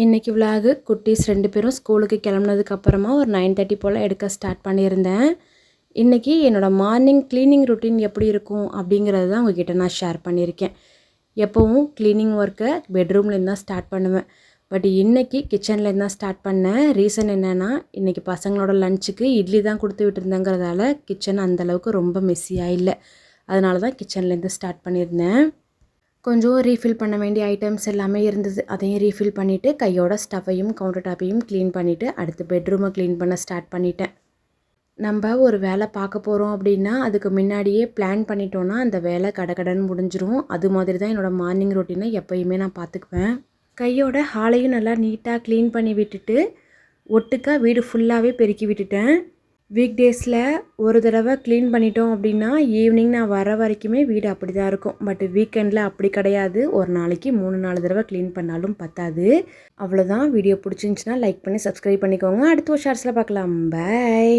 இன்றைக்கி விலாகு குட்டீஸ் 2 பேரும் ஸ்கூலுக்கு கிளம்புனதுக்கப்புறமா ஒரு 9:30 போல் எடுக்க ஸ்டார்ட் பண்ணியிருந்தேன். இன்றைக்கி என்னோடய மார்னிங் க்ளீனிங் ரொட்டீன் எப்படி இருக்கும் அப்படிங்கிறது தான் உங்ககிட்ட நான் ஷேர் பண்ணியிருக்கேன். எப்போவும் க்ளீனிங் ஒர்க்கை பெட்ரூம்லேருந்து தான் ஸ்டார்ட் பண்ணுவேன். பட் இன்றைக்கி கிச்சன்லேருந்து தான் ஸ்டார்ட் பண்ணேன். ரீசன் என்னென்னா இன்றைக்கி பசங்களோட லஞ்சுக்கு இட்லி தான் கொடுத்து விட்டுருந்தேங்கிறதால கிச்சன் அந்தளவுக்கு ரொம்ப மெஸ்ஸியாக இல்லை. அதனால தான் கிச்சன்லேருந்து ஸ்டார்ட் பண்ணியிருந்தேன். கொஞ்சம் ரீஃபில் பண்ண வேண்டிய ஐட்டம்ஸ் எல்லாமே இருந்தது. அதையும் ரீஃபில் பண்ணிவிட்டு கையோட ஸ்டவ்வையும் கவுண்டர் டாப்பையும் க்ளீன் பண்ணிவிட்டு அடுத்து பெட்ரூமை க்ளீன் பண்ண ஸ்டார்ட் பண்ணிட்டேன். நம்ம ஒரு வேலை பார்க்க போகிறோம் அப்படின்னா அதுக்கு முன்னாடியே பிளான் பண்ணிட்டோன்னா அந்த வேலை கடகடன்னு முடிஞ்சிரும். அது மாதிரி தான் என்னோடய மார்னிங் ரொட்டீனை எப்போயுமே நான் பார்த்துக்குவேன். கையோட ஹாலையும் நல்லா நீட்டாக க்ளீன் பண்ணி விட்டுட்டு ஒட்டுக்கா வீடு ஃபுல்லாகவே பெருக்கி விட்டுட்டேன். வீக் டேஸில் ஒரு தடவை க்ளீன் பண்ணிட்டோம் அப்படின்னா ஈவினிங் நான் வர வரைக்குமே வீடு அப்படி தான் இருக்கும். பட் வீக்கெண்டில் அப்படி கிடையாது. ஒரு நாளைக்கு 3-4 தடவை க்ளீன் பண்ணாலும் பத்தாது. அவ்வளோதான். வீடியோ பிடிச்சிருந்துச்சின்னா லைக் பண்ணி சப்ஸ்கிரைப் பண்ணிக்கோங்க. அடுத்த ஒரு ஷார்ட்ஸில் பார்க்கலாம். பை.